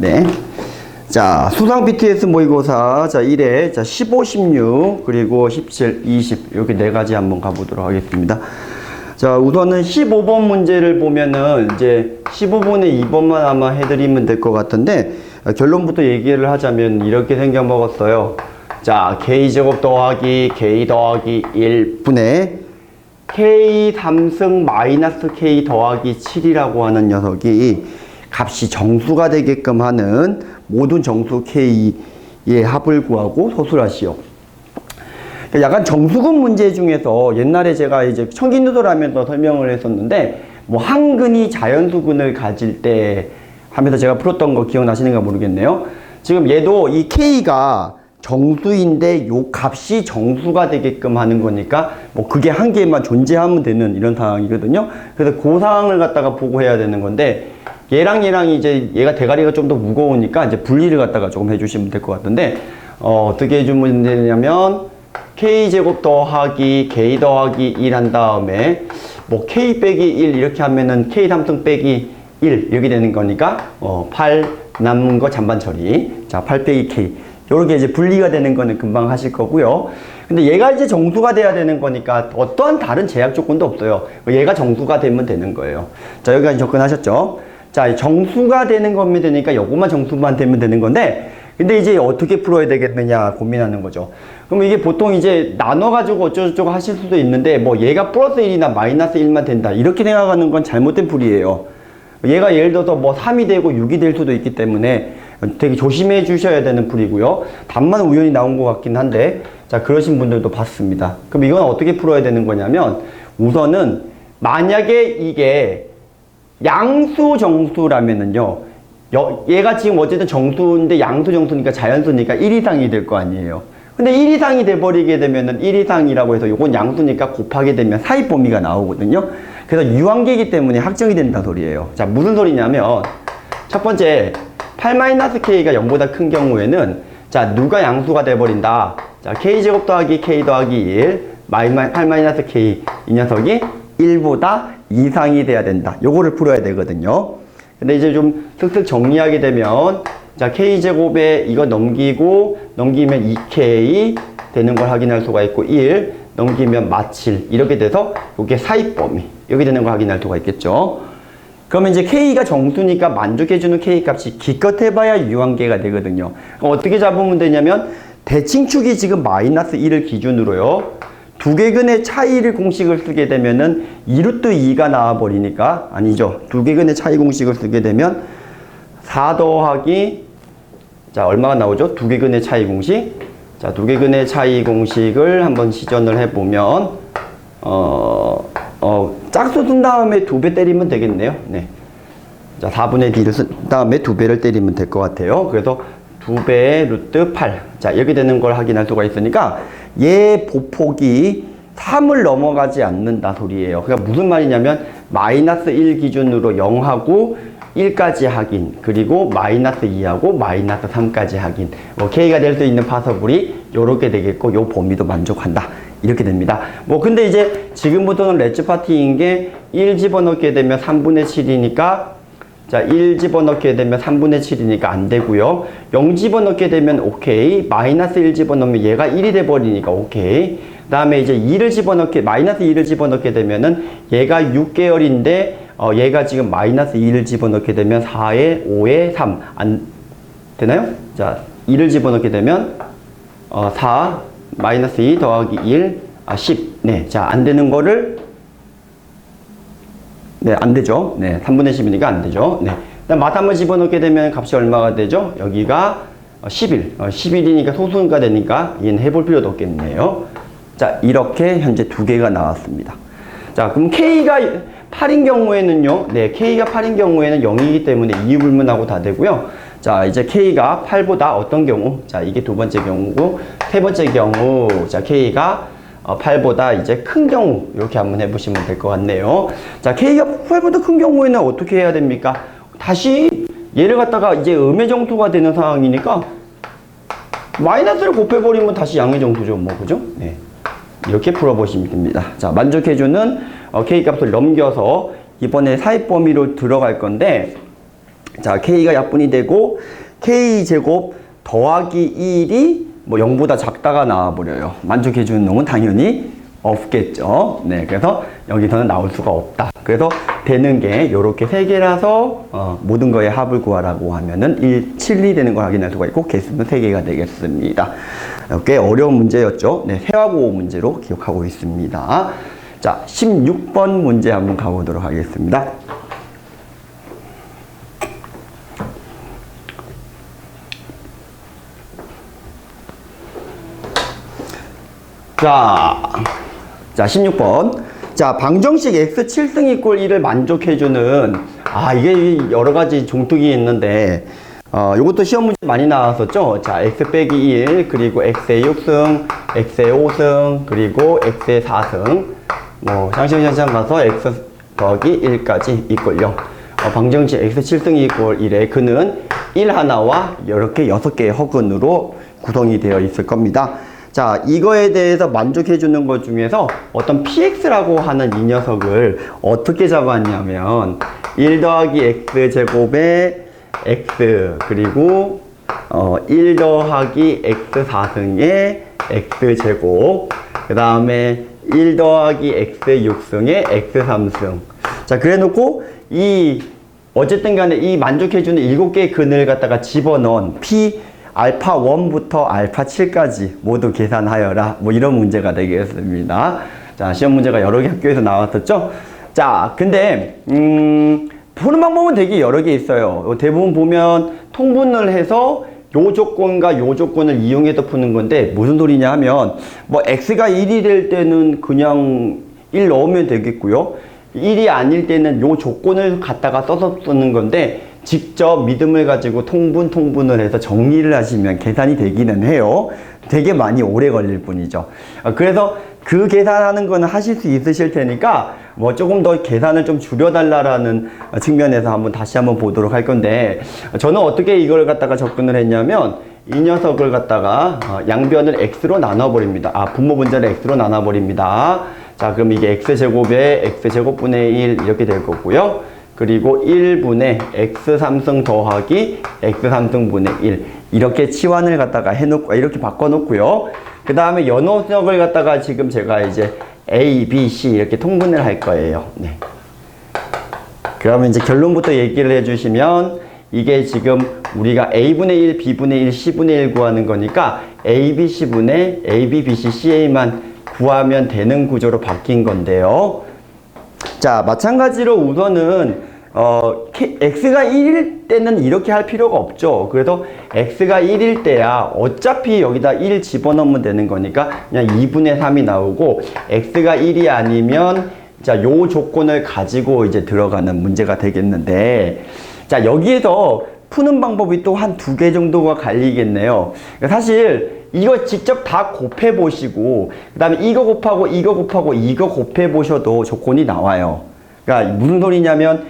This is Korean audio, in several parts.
네. 자, 수상 BTS 모의고사. 자, 1회. 자, 15, 16, 그리고 17, 20. 이렇게 네 가지 한번 가보도록 하겠습니다. 자, 우선은 15번 문제를 보면은 이제 15번에 2번만 아마 해드리면 될 것 같은데, 결론부터 얘기를 하자면 이렇게 생겨 먹었어요. 자, K제곱 더하기 K 더하기 1분의 K 3승 마이너스 K 더하기 7이라고 하는 녀석이 값이 정수가 되게끔 하는 모든 정수 K의 합을 구하고 소수라시오. 약간 정수근 문제 중에서 옛날에 제가 이제 청기누설 하면서 설명을 했었는데, 뭐 한근이 자연수근을 가질 때 하면서 제가 풀었던 거 기억나시는가 모르겠네요. 지금 얘도 이 K가 정수인데 요 값이 정수가 되게끔 하는 거니까 뭐 그게 한 개만 존재하면 되는 이런 상황이거든요. 그래서 그 상황을 갖다가 보고 해야 되는 건데, 얘랑 이제 얘가 대가리가 좀 더 무거우니까 이제 분리를 갖다가 조금 해주시면 될 것 같은데, 어떻게 해주면 되냐면 K제곱 더하기 K 더하기 1 한 다음에 뭐 K 빼기 1 이렇게 하면은 K 3승 빼기 1 이렇게 되는 거니까 8 남은 거 잔반 처리. 자, 8 빼기 K. 요렇게 이제 분리가 되는 거는 금방 하실 거고요. 근데 얘가 이제 정수가 돼야 되는 거니까 어떠한 다른 제약 조건도 없어요. 얘가 정수가 되면 되는 거예요. 자, 여기까지 접근하셨죠? 자, 정수가 되는 거면 되니까 요것만 정수만 되면 되는 건데, 근데 이제 어떻게 풀어야 되겠느냐 고민하는 거죠. 그럼 이게 보통 이제 나눠가지고 어쩌고저쩌고 하실 수도 있는데, 뭐 얘가 플러스 1이나 마이너스 1만 된다 이렇게 생각하는 건 잘못된 풀이에요. 얘가 예를 들어서 뭐 3이 되고 6이 될 수도 있기 때문에 되게 조심해 주셔야 되는 풀이고요. 답만 우연히 나온 것 같긴 한데, 자, 그러신 분들도 봤습니다. 그럼 이건 어떻게 풀어야 되는 거냐면, 우선은 만약에 이게 양수 정수라면은요, 얘가 지금 어쨌든 정수인데 양수 정수니까 자연수니까 1 이상이 될 거 아니에요. 근데 1 이상이 돼버리게 되면은 1 이상이라고 해서 요건 양수니까 곱하게 되면 사입 범위가 나오거든요. 그래서 유한계이기 때문에 확정이 된다 소리예요. 자, 무슨 소리냐면, 첫 번째 8-K가 0보다 큰 경우에는, 자, 누가 양수가 돼버린다. 자, K제곱 더하기 K 더하기 1 8-K 이 녀석이 1보다 이상이 돼야 된다. 요거를 풀어야 되거든요. 근데 이제 좀 슥슥 정리하게 되면, 자, K제곱에 이거 넘기면 2K 되는 걸 확인할 수가 있고, 1 넘기면 마칠 이렇게 돼서 이게 사입 범위 이렇게 되는 걸 확인할 수가 있겠죠. 그러면 이제 K가 정수니까 만족해주는 K 값이 기껏 해봐야 유한계가 되거든요. 어떻게 잡으면 되냐면, 대칭축이 지금 마이너스 1을 기준으로요, 두 개근의 차이를 공식을 쓰게 되면은 2루트 2가 나와버리니까, 아니죠. 두 개근의 차이 공식을 쓰게 되면 4 더하기, 자, 얼마가 나오죠? 두 개근의 차이 공식. 자, 두 개근의 차이 공식을 한번 시전을 해보면, 짝수 쓴 다음에 2배 때리면 되겠네요. 네. 자, 4분의 D를 쓴 다음에 2배를 때리면 될 것 같아요. 그래서 2배 루트 8. 자, 이렇게 되는 걸 확인할 수가 있으니까, 얘 보폭이 3을 넘어가지 않는다 소리예요. 그러니까 무슨 말이냐면, 마이너스 1 기준으로 0하고 1까지 확인, 그리고 마이너스 2하고 마이너스 3까지 확인. 뭐 K가 될 수 있는 파서블이 요렇게 되겠고, 요 범위도 만족한다. 이렇게 됩니다. 뭐 근데 이제 지금부터는 렛츠 파티인 게 1 집어넣게 되면 3분의 7이니까, 자, 1 집어넣게 되면 3분의 7이니까 안 되고요. 0 집어넣게 되면 오케이. 마이너스 1 집어넣으면 얘가 1이 돼버리니까 오케이. 그 다음에 이제 2를 집어넣게, 마이너스 2를 집어넣게 되면은 얘가 6계열인데, 얘가 지금 마이너스 2를 집어넣게 되면 4에 5에 3. 안 되나요? 자, 2를 집어넣게 되면 4 마이너스 2 더하기 1 10. 네, 자, 안 되는 거를, 네, 안 되죠. 네, 3분의 10이니까 안 되죠. 네. 그다음 맛 한번 집어넣게 되면 값이 얼마가 되죠? 여기가 11. 11이니까 소수가 되니까 얘는 해볼 필요도 없겠네요. 자, 이렇게 현재 두 개가 나왔습니다. 자, 그럼 K가 8인 경우에는요, 네, K가 8인 경우에는 0이기 때문에 이유불문하고 다 되고요. 자, 이제 K가 8보다 어떤 경우? 자, 이게 두 번째 경우고, 세 번째 경우, 자, K가 8보다 이제 큰 경우, 이렇게 한번 해보시면 될 것 같네요. 자, K가 8보다 큰 경우에는 어떻게 해야 됩니까? 다시 얘를 갖다가 이제 음의 정수가 되는 상황이니까 마이너스를 곱해버리면 다시 양의 정수죠, 뭐, 그죠? 네. 이렇게 풀어보시면 됩니다. 자, 만족해주는 K 값을 넘겨서 이번에 사입 범위로 들어갈 건데, 자, k가 약분이 되고 k제곱 더하기 1이 뭐 0보다 작다가 나와버려요. 만족해주는 놈은 당연히 없겠죠. 네, 그래서 여기서는 나올 수가 없다. 그래서 되는 게 이렇게 세 개라서 모든 거의 합을 구하라고 하면은 1, 7이 되는 걸 확인할 수가 있고 개수는 3개가 되겠습니다. 꽤 어려운 문제였죠. 네, 세화고 문제로 기억하고 있습니다. 자, 16번 문제 한번 가보도록 하겠습니다. 자, 16번. 자, 방정식 x 7승 이꼴 1을 만족해주는, 이게 여러 가지 종특이 있는데, 요것도 시험 문제 많이 나왔었죠? 자, x 빼기 1, 그리고 x의 6승, x의 5승, 그리고 x의 4승. 뭐, 상식현상 가서 x 더하기 1까지 이꼴 0. 방정식 x 7승 이꼴 1의 근은 1 하나와 이렇게 6개의 허근으로 구성이 되어 있을 겁니다. 자, 이거에 대해서 만족해주는 것 중에서 어떤 px라고 하는 이 녀석을 어떻게 잡았냐면 1 더하기 x제곱에 x 그리고 1 더하기 x4승에 x제곱 그 다음에 1 더하기 x6승에 x3승. 자, 그래 놓고 어쨌든 간에 이 만족해주는 7개의 근을 갖다가 집어넣은 p 알파 1부터 알파 7까지 모두 계산하여라. 뭐 이런 문제가 되겠습니다. 자, 시험 문제가 여러 개 학교에서 나왔었죠? 자, 근데, 푸는 방법은 되게 여러 개 있어요. 대부분 보면 통분을 해서 요 조건과 요 조건을 이용해서 푸는 건데, 무슨 소리냐 하면, 뭐, x가 1이 될 때는 그냥 1 넣으면 되겠고요. 1이 아닐 때는 요 조건을 갖다가 써서 쓰는 건데, 직접 믿음을 가지고 통분을 해서 정리를 하시면 계산이 되기는 해요. 되게 많이 오래 걸릴 뿐이죠. 그래서 그 계산하는 거는 하실 수 있으실 테니까 뭐 조금 더 계산을 좀 줄여달라는 측면에서 다시 한번 보도록 할 건데, 저는 어떻게 이걸 갖다가 접근을 했냐면 이 녀석을 갖다가 양변을 x로 나눠버립니다. 분모 분자를 x로 나눠버립니다. 자, 그럼 이게 x제곱에 x제곱분의 1 이렇게 될 거고요. 그리고 1분의 x3승 더하기 x3승분의 1 이렇게 치환을 갖다가 해놓고 이렇게 바꿔놓고요. 그 다음에 연호석을 갖다가 지금 제가 이제 a, b, c 이렇게 통분을 할 거예요. 네. 그러면 이제 결론부터 얘기를 해주시면 이게 지금 우리가 a분의 1, b분의 1, c분의 1 구하는 거니까 a, b, c분의 a, b, b, c, ca만 구하면 되는 구조로 바뀐 건데요. 자, 마찬가지로 우선은 x가 1일 때는 이렇게 할 필요가 없죠. 그래서 x가 1일 때야 어차피 여기다 1 집어넣으면 되는 거니까 그냥 2분의 3이 나오고, x가 1이 아니면 자, 요 조건을 가지고 이제 들어가는 문제가 되겠는데, 자, 여기에서 푸는 방법이 또 한 2개 정도가 갈리겠네요. 사실 이거 직접 다 곱해 보시고 그 다음에 이거 곱하고 이거 곱하고 이거 곱해 보셔도 조건이 나와요. 그러니까 무슨 소리냐면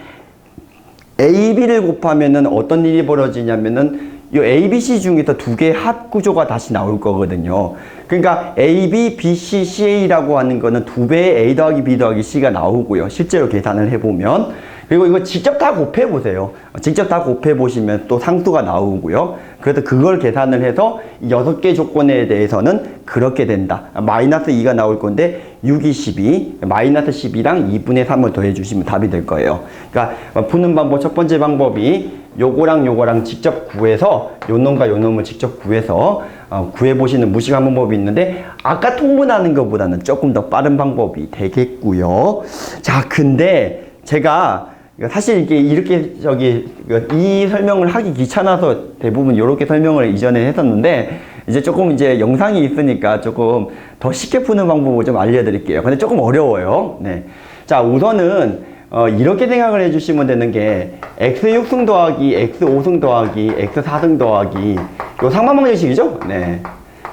A, B를 곱하면은 어떤 일이 벌어지냐면은 이 A, B, C 중에서 2개의 합 구조가 다시 나올 거거든요. 그러니까 A, B, B, C, C, A라고 하는 거는 2배의 A 더하기 B 더하기 C가 나오고요. 실제로 계산을 해보면. 그리고 이거 직접 다 곱해보세요. 직접 다 곱해보시면 또 상수가 나오고요. 그래서 그걸 계산을 해서 6개 조건에 대해서는 그렇게 된다. 마이너스 2가 나올 건데 6이 12, 마이너스 12랑 2분의 3을 더해주시면 답이 될 거예요. 그러니까 푸는 방법 첫 번째 방법이 요거랑 요거랑 직접 구해서 요 놈과 요 놈을 직접 구해서 구해보시는 무식한 방법이 있는데, 아까 통분하는 것보다는 조금 더 빠른 방법이 되겠고요. 자, 근데 제가 사실 이렇게 이 설명을 하기 귀찮아서 대부분 이렇게 설명을 이전에 했었는데, 이제 조금 이제 영상이 있으니까 조금 더 쉽게 푸는 방법을 좀 알려드릴게요. 근데 조금 어려워요. 네. 자, 우선은 이렇게 생각을 해주시면 되는 게 x6승 더하기 x5승 더하기 x4승 더하기 요 상반방정식이죠? 네.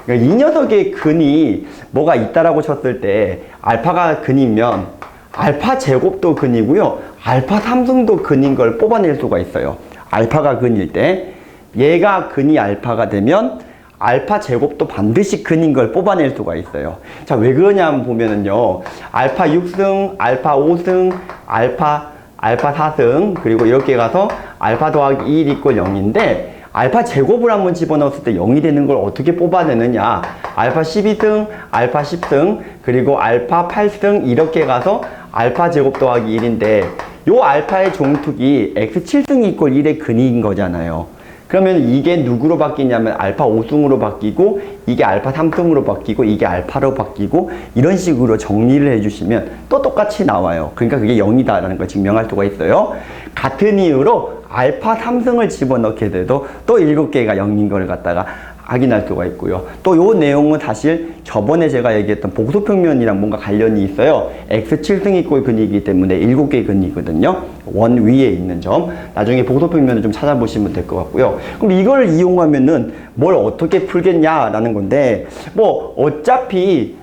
그러니까 이 녀석의 근이 뭐가 있다라고 쳤을 때 알파가 근이면 알파 제곱도 근이고요. 알파 3승도 근인 걸 뽑아낼 수가 있어요. 알파가 근일 때 얘가 근이 알파가 되면 알파 제곱도 반드시 근인 걸 뽑아낼 수가 있어요. 자, 왜 그러냐 보면은요. 알파 6승, 알파 5승, 알파 알파 4승, 그리고 이렇게 가서 알파 더하기 1 이꼴 0인데, 알파 제곱을 한번 집어넣었을 때 0이 되는 걸 어떻게 뽑아내느냐. 알파 12승, 알파 10승, 그리고 알파 8승 이렇게 가서 알파 제곱 더하기 1인데 요 알파의 종특이 x 7승 이꼴 1의 근인 거잖아요. 그러면 이게 누구로 바뀌냐면 알파 5승으로 바뀌고 이게 알파 3승으로 바뀌고 이게 알파로 바뀌고 이런 식으로 정리를 해주시면 또 똑같이 나와요. 그러니까 그게 0이다라는 걸 증명할 수가 있어요. 같은 이유로 알파 3승을 집어넣게 돼도 또 7개가 0인 걸 갖다가 확인할 수가 있고요. 또 요 내용은 사실 저번에 제가 얘기했던 복소평면이랑 뭔가 관련이 있어요. x 7승 이꼴 근이기 때문에 7개의 근이거든요. 원 위에 있는 점. 나중에 복소평면을 좀 찾아보시면 될 것 같고요. 그럼 이걸 이용하면은 뭘 어떻게 풀겠냐라는 건데, 뭐 어차피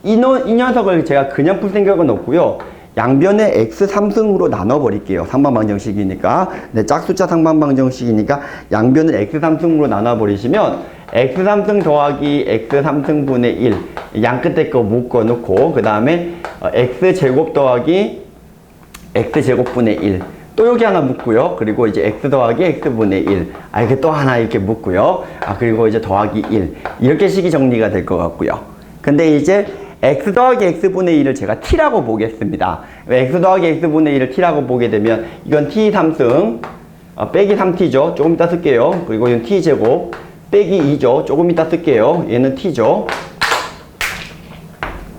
이 녀석을 제가 그냥 풀 생각은 없고요. 양변에 x 3승으로 나눠버릴게요. 상반방정식이니까. 네, 짝숫자 상반방정식이니까 양변을 x 3승으로 나눠버리시면 x 3승 더하기 x 3승분의 1 양 끝에 거 묶어놓고 그 다음에 x 제곱 더하기 x 제곱분의 1 또 여기 하나 묶고요. 그리고 이제 x 더하기 x분의 1 이렇게 또 하나 이렇게 묶고요. 그리고 이제 더하기 1 이렇게 식이 정리가 될 것 같고요. 근데 이제 x 더하기 x분의 1을 제가 t라고 보겠습니다. x 더하기 x분의 1을 t라고 보게 되면 이건 t 3승 빼기 3t죠. 조금 이따 쓸게요. 그리고 이건 t제곱 빼기 2죠. 조금 이따 쓸게요. 얘는 t죠.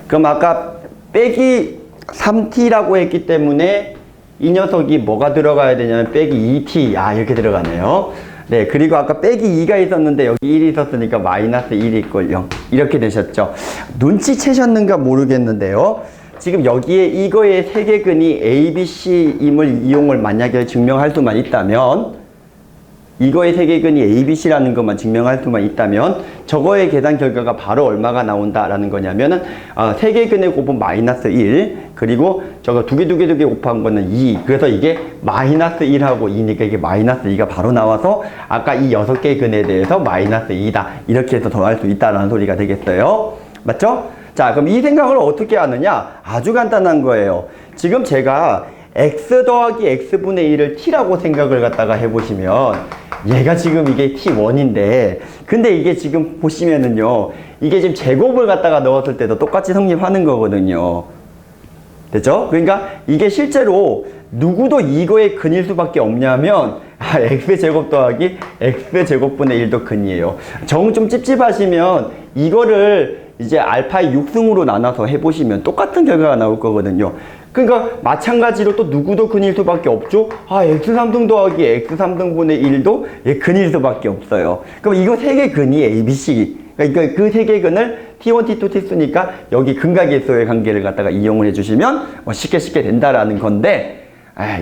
그럼 아까 빼기 3t라고 했기 때문에 이 녀석이 뭐가 들어가야 되냐면 빼기 2t 이렇게 들어가네요. 네, 그리고 아까 빼기 2가 있었는데 여기 1이 있었으니까 마이너스 1이 이꼴 0 이렇게 되셨죠. 눈치채셨는가 모르겠는데요. 지금 여기에 이거의 세계근이 ABC임을 이용을 만약에 증명할 수만 있다면 이거의 세계근이 ABC라는 것만 증명할 수만 있다면 저거의 계산 결과가 바로 얼마가 나온다라는 거냐면은 세계근의 곱은 마이너스 1 그리고 저거 두 개 곱한 거는 2 그래서 이게 마이너스 1하고 2니까 이게 마이너스 2가 바로 나와서 아까 이 6개의 근에 대해서 마이너스 2다 이렇게 해서 더할 수 있다라는 소리가 되겠어요. 맞죠? 자, 그럼 이 생각을 어떻게 하느냐? 아주 간단한 거예요. 지금 제가 x 더하기 x분의 1을 t라고 생각을 갖다가 해보시면 얘가 지금 이게 t1인데 근데 이게 지금 보시면은요 이게 지금 제곱을 갖다가 넣었을 때도 똑같이 성립하는 거거든요. 됐죠? 그러니까 이게 실제로 누구도 이거의 근일 수밖에 없냐면 x제곱 더하기 x제곱분의 1도 근이에요. 정 좀 찝찝하시면 이거를 이제 알파의 6승으로 나눠서 해보시면 똑같은 결과가 나올 거거든요. 그러니까 마찬가지로 또 누구도 근일 수밖에 없죠. x3등 더하기 x3등분의 1도 근일 수밖에 없어요. 그럼 이거 세 개 근이 ABC. 그러니까 그 세 개 근을 T1, T2, T3니까 여기 근각일소의 관계를 갖다가 이용을 해주시면 쉽게 된다라는 건데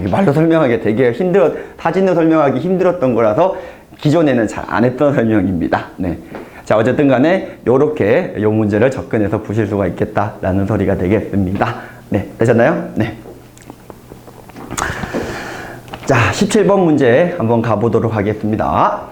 이거 말로 설명하기 되게 사진으로 설명하기 힘들었던 거라서 기존에는 잘 안 했던 설명입니다. 네. 자, 어쨌든 간에 요렇게 요 문제를 접근해서 보실 수가 있겠다라는 소리가 되겠습니다. 네, 되셨나요? 네. 자, 17번 문제 한번 가보도록 하겠습니다.